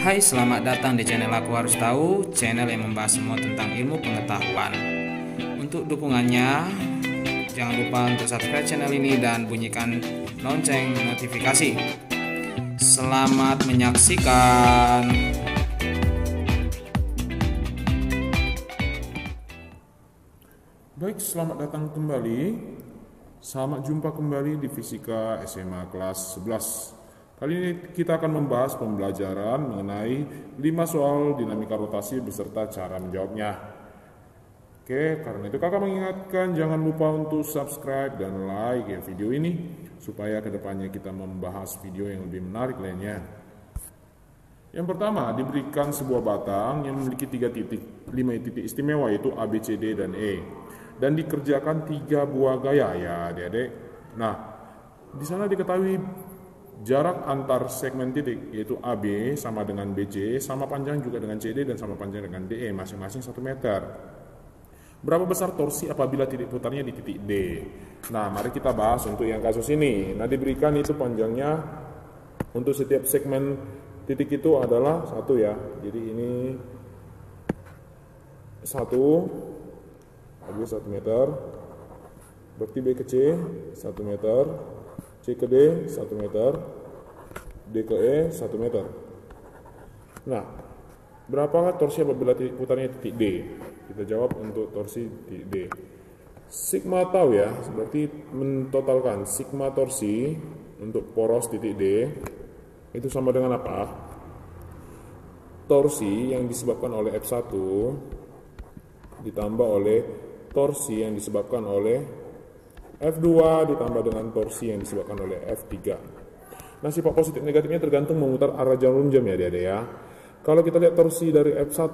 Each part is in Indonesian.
Hai, selamat datang di channel Aku Harus Tahu, channel yang membahas semua tentang ilmu pengetahuan. Untuk dukungannya, jangan lupa untuk subscribe channel ini dan bunyikan lonceng notifikasi. Selamat menyaksikan. Baik, selamat datang kembali. Selamat jumpa kembali di Fisika SMA kelas 11. Kali ini kita akan membahas pembelajaran mengenai 5 soal dinamika rotasi beserta cara menjawabnya. Oke, karena itu kakak mengingatkan jangan lupa untuk subscribe dan like ya video ini supaya kedepannya kita membahas video yang lebih menarik lainnya. Yang pertama, diberikan sebuah batang yang memiliki 5 titik istimewa, yaitu A, B, C, D, dan E, dan dikerjakan 3 buah gaya ya adik-adik. Nah, di sana diketahui jarak antar segmen titik, yaitu AB sama dengan BC, sama panjang juga dengan CD, dan sama panjang dengan DE, masing-masing 1 meter. Berapa besar torsi apabila titik putarnya di titik D? Nah, mari kita bahas untuk yang kasus ini. Nah, diberikan itu panjangnya untuk setiap segmen titik itu adalah 1 ya. Jadi ini 1, AB 1 meter, berarti B ke C 1 meter, C ke D 1 meter, D ke E 1 meter. Nah, berapa torsi apabila titik putarnya titik D? Kita jawab untuk torsi titik D. Sigma tau ya, berarti mentotalkan sigma torsi untuk poros titik D itu sama dengan apa? Torsi yang disebabkan oleh F1 ditambah oleh torsi yang disebabkan oleh F2 ditambah dengan torsi yang disebabkan oleh F3. Nah, sifat positif negatifnya tergantung memutar arah jarum jam ya adik-adik ya. Kalau kita lihat torsi dari F1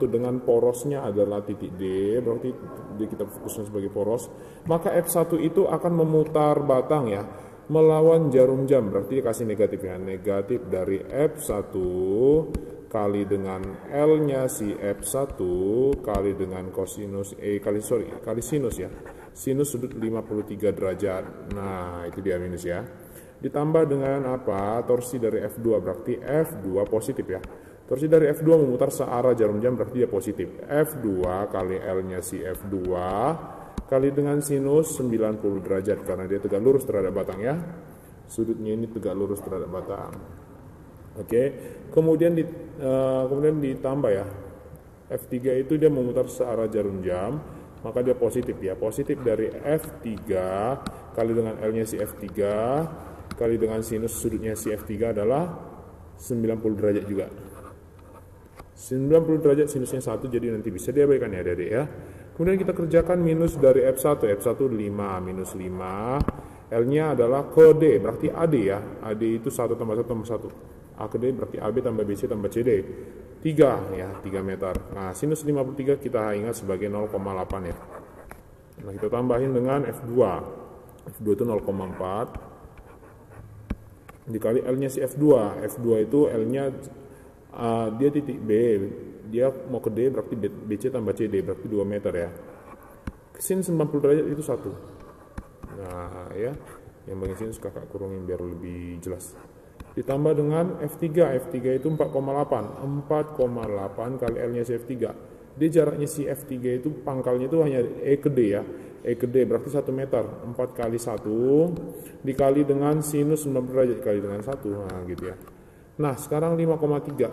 dengan porosnya adalah titik D, berarti kita fokuskan sebagai poros, maka F1 itu akan memutar batang ya, melawan jarum jam, berarti dikasih negatifnya. Negatif dari F1 kali dengan L-nya si F1 kali dengan kosinus kali sinus ya. Sinus sudut 53 derajat. Nah, itu dia minus ya. Ditambah dengan apa? Torsi dari F2, berarti F2 positif ya. Torsi dari F2 memutar searah jarum jam, berarti dia positif. F2 kali L-nya si F2 kali dengan sinus 90 derajat, karena dia tegak lurus terhadap batang ya. Sudutnya ini tegak lurus terhadap batang. Oke, kemudian ditambah ya. F3 itu dia memutar searah jarum jam, maka dia positif ya. Positif dari F3 kali dengan L-nya si F3 kali dengan sinus sudutnya si F3 adalah 90 derajat juga. 90 derajat sinusnya 1, jadi nanti bisa diabaikan ya adik-adik ya. Kemudian kita kerjakan minus dari F1 5, minus 5. L-nya adalah ke D, berarti AD ya. AD itu 1 tambah 1 tambah 1. A ke D berarti AB tambah BC tambah CD. 3 ya, 3 meter. Nah, sinus 53 kita ingat sebagai 0,8 ya. Nah, kita tambahin dengan F2. F2 itu 0,4 dikali L-nya si F2. F2 itu L-nya dia titik B, dia mau ke D berarti BC tambah CD berarti 2 meter ya. Sin 90 derajat itu 1. Nah ya, yang bagian sinus kakak kurungin biar lebih jelas. Ditambah dengan F3 itu 4,8 kali L-nya si F3. Dia jaraknya si F3 itu pangkalnya itu hanya E ke D ya. E ke D berarti 1 meter. 4 kali 1 dikali dengan sinus 90 derajat kali dengan 1. Nah gitu ya. Nah, sekarang 5,3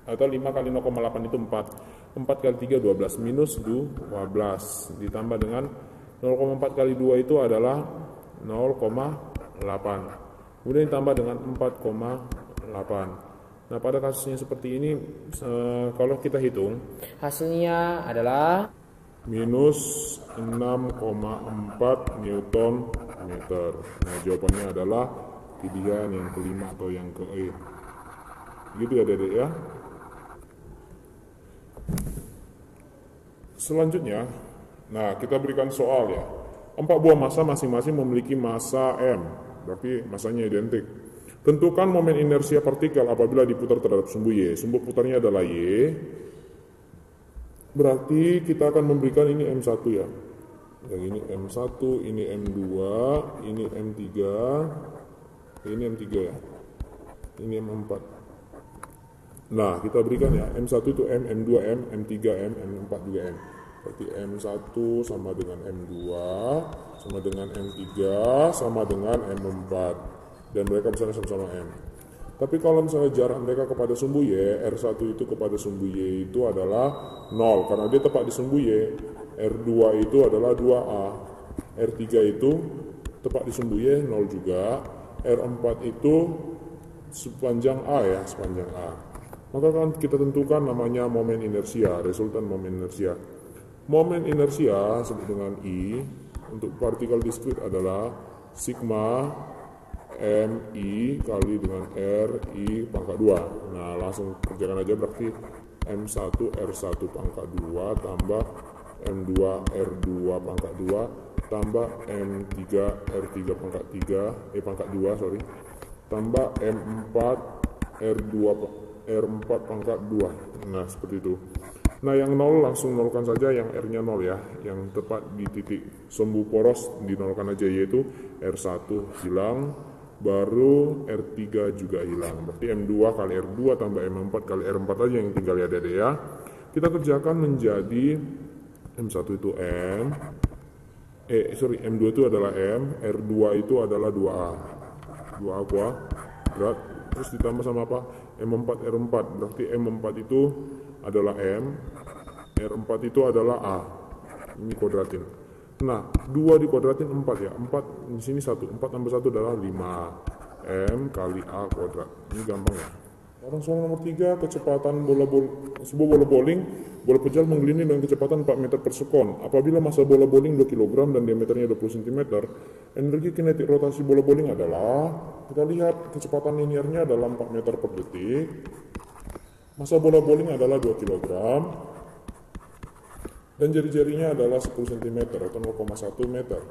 atau 5 kali 0,8 itu 4 kali 3 12 minus 12 ditambah dengan 0,4 kali 2 itu adalah 0,8, kemudian ditambah dengan 4,8. Nah, pada kasusnya seperti ini kalau kita hitung hasilnya adalah minus 6,4 Newton meter. Nah, jawabannya adalah pilihan yang kelima atau yang ke E. Gitu ya adik-adik ya. Selanjutnya, nah kita berikan soal ya. 4 buah massa masing-masing memiliki massa M, berarti massanya identik. Tentukan momen inersia partikel apabila diputar terhadap sumbu Y. Sumbu putarnya adalah Y. Berarti kita akan memberikan ini M1 ya. Yang ini M1, ini M2, ini M3, ini M3 ya. ini M4. Nah, kita berikan ya, M1 itu M, M2 M, M3 M, M4 juga M. Berarti M1 sama dengan M2, sama dengan M3, sama dengan M4. Dan mereka misalnya sama-sama M. Tapi kalau misalnya jarak mereka kepada sumbu Y, R1 itu kepada sumbu Y itu adalah 0, karena dia tepat di sumbu Y. R2 itu adalah 2A. R3 itu tepat di sumbu Y, 0 juga. R4 itu sepanjang A ya, sepanjang A. Maka kan kita tentukan namanya momen inersia, resultan momen inersia. Momen inersia disebut dengan I, untuk partikel diskrit adalah sigma MI kali dengan RI pangkat 2. Nah, langsung kerjakan aja, berarti M1 R1 pangkat 2 tambah M2 R2 pangkat 2 tambah M3 R3 pangkat 3 pangkat 2 sorry, tambah M4 R4 pangkat 2. Nah, seperti itu. Nah, yang 0 langsung nolkan saja, yang R-nya 0 ya, yang tepat di titik sumbu poros dinolkan aja, yaitu R1 hilang, baru R3 juga hilang. Berarti M2 kali R2 tambah M4 kali R4 aja yang tinggal ya Dede ya. Kita kerjakan menjadi M1 itu M, M2 itu adalah M, R2 itu adalah 2A. 2A kuadrat, terus ditambah sama apa? M4 R4, berarti M4 itu adalah M, R4 itu adalah A. Ini kuadratin. Nah, 2 dikuadratin 4 ya. 4 di sini 1. 4 tambah 1 adalah 5. M kali A kuadrat. Ini gampang ya. Sekarang soal nomor 3, kecepatan sebuah bola bowling, bola pejal menggelinding dengan kecepatan 4 meter per sekon. Apabila massa bola bowling 2 kg dan diameternya 20 cm, energi kinetik rotasi bola bowling adalah, kita lihat kecepatan linearnya adalah 4 meter per detik. Massa bola bowling adalah 2 kg. Dan jari-jarinya adalah 10 cm atau 0,1 meter.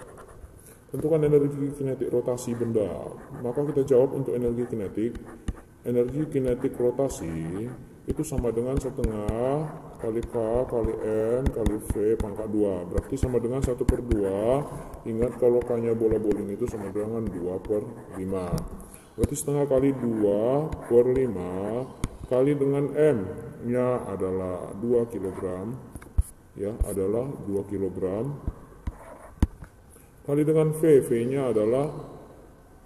Tentukan energi kinetik rotasi benda. Maka kita jawab untuk energi kinetik rotasi itu sama dengan setengah kali K kali M kali V pangkat 2. Berarti sama dengan 1/2. Ingat kalau K-nya bola bowling itu sama dengan 2/5. Berarti setengah kali 2/5 kali dengan M-nya adalah 2 kg. Ya, adalah 2 kg kali dengan V-nya adalah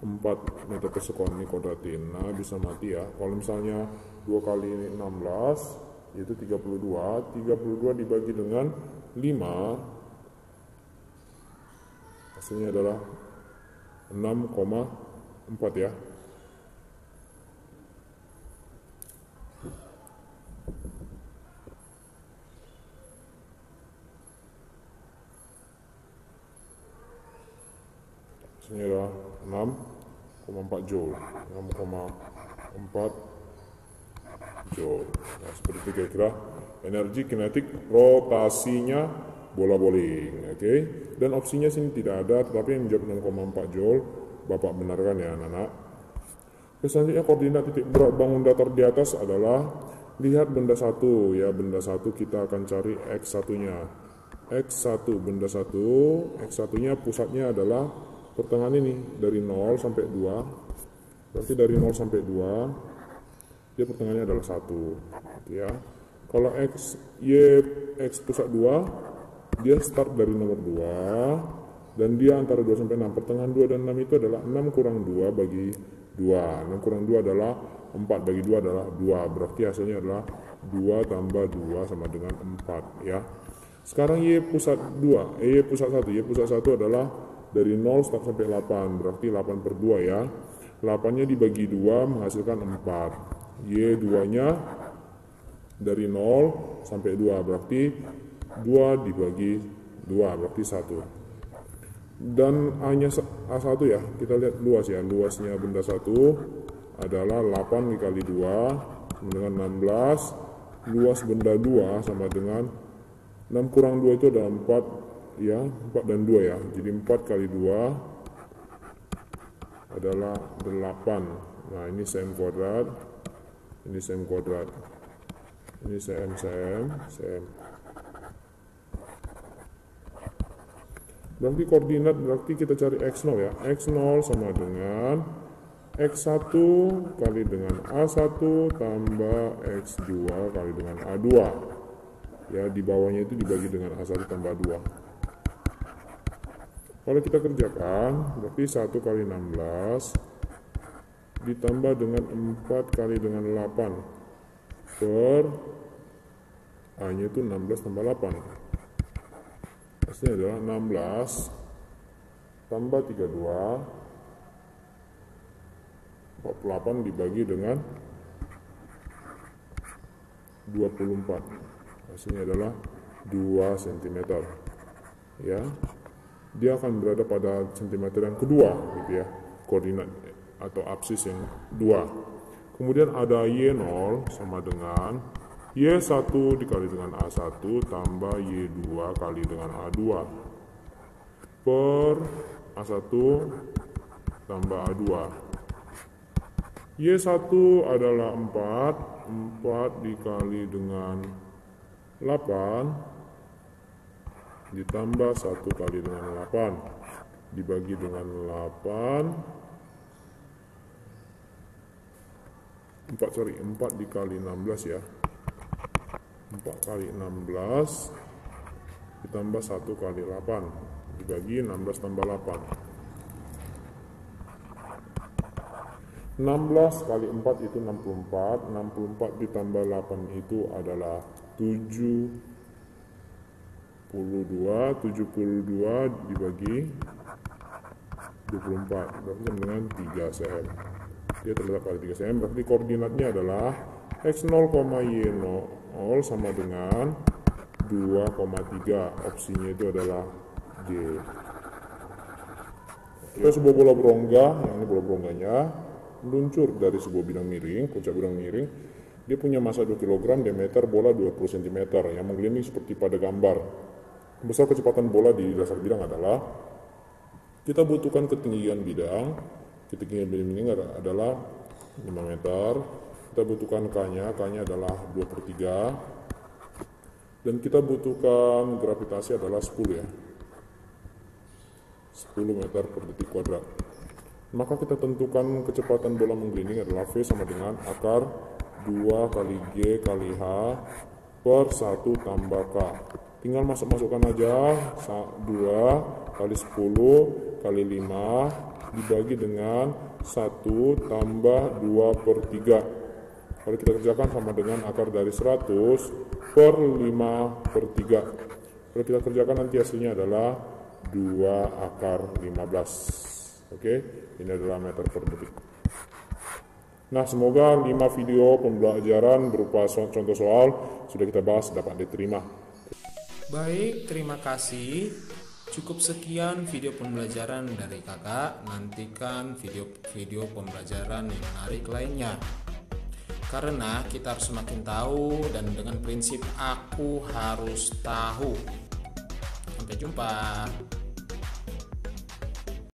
4 meter per sekon. Ini kuadratin. Nah, bisa mati ya. Kalau misalnya 2 kali 16 yaitu 32 dibagi dengan 5 hasilnya adalah 6,4 ya. Ini adalah 6,4 joule. 6,4 joule. Nah, seperti itu kira-kira energi kinetik rotasinya bola bowling. Oke. Dan opsinya sini tidak ada, tetapi yang menjawab 6,4 joule Bapak benarkan ya anak-anak. Selanjutnya koordinat titik berat bangun datar di atas adalah, lihat benda 1 ya, benda 1 kita akan cari X1-nya. X1 benda 1, X1-nya pusatnya adalah pertengahan ini dari 0 sampai 2. Berarti dari 0 sampai 2 dia pertengahannya adalah 1 ya. Kalau X pusat 2 dia start dari nomor 2 dan dia antara 2 sampai 6. Pertengahan 2 dan 6 itu adalah 6 kurang 2 bagi 2. 6 kurang 2 adalah 4 bagi 2 adalah 2. Berarti hasilnya adalah 2 tambah 2 sama dengan 4 ya. Sekarang Y pusat 2, Y pusat 1. Y pusat 1 adalah dari 0 start sampai 8, berarti 8/2 ya. 8-nya dibagi 2 menghasilkan 4. Y2-nya dari 0 sampai 2, berarti 2 dibagi 2, berarti 1. Dan A-nya A1 ya, kita lihat luas ya. Luasnya benda 1 adalah 8 dikali 2 sama dengan 16. Luas benda 2 sama dengan 6 kurang 2 itu adalah 4 ya, 4 dan 2 ya. Jadi 4 kali 2 adalah 8. Nah, ini cm kuadrat. Ini cm kuadrat. Ini cm. Berarti koordinat, berarti kita cari X0 ya. X0 sama dengan X1 kali dengan A1 tambah X2 kali dengan A2. Ya, di bawahnya itu dibagi dengan A1 tambah A2. Kalau kita kerjakan, berarti 1 kali 16 ditambah dengan 4 kali dengan 8 per A-nya itu 16 tambah 8. Hasilnya adalah 16 tambah 32 48 dibagi dengan 24. Hasilnya adalah 2 cm. Ya. Dia akan berada pada centimeter yang kedua gitu ya. Koordinat atau absis yang 2. Kemudian ada Y0 sama dengan Y1 dikali dengan A1 tambah Y2 kali dengan A2 per A1 tambah A2. Y1 adalah 4 dikali dengan 8 ditambah 1 kali dengan 8 dibagi dengan 4 dikali 16 ya. 4 kali 16 ditambah 1 kali 8 dibagi 16 tambah 8. 16 kali 4 itu 64, 64 ditambah 8 itu adalah 72, 72 dibagi 24, berarti sama dengan 3 cm. Dia terletak pada 3 cm, berarti koordinatnya adalah X0, Y0 sama dengan 2,3, opsinya itu adalah D. Kita sebuah bola berongga, yang ini bola berongganya meluncur dari sebuah bidang miring, puncak bidang miring. Dia punya massa 2 kg, diameter bola 20 cm, yang menggelinding seperti pada gambar. Besar kecepatan bola di dasar bidang adalah, kita butuhkan ketinggian bidang. Ketinggian bidang ini adalah 5 meter. Kita butuhkan K-nya adalah 2/3. Dan kita butuhkan gravitasi adalah 10 ya. 10 meter per detik kuadrat. Maka kita tentukan kecepatan bola menggelinding adalah V sama dengan akar 2 kali G kali H per 1 tambah K. Tinggal masukkan aja 2 kali 10 kali 5 dibagi dengan 1 tambah 2/3. Kalau kita kerjakan sama dengan akar dari 100 per 5/3. Kalau kita kerjakan nanti hasilnya adalah 2 akar 15. Oke, ini adalah meter per detik. Nah, semoga 5 video pembelajaran berupa contoh soal sudah kita bahas dapat diterima. Baik, terima kasih. Cukup sekian video pembelajaran dari kakak. Nantikan video pembelajaran yang menarik lainnya. Karena kita harus semakin tahu dan dengan prinsip aku harus tahu. Sampai jumpa.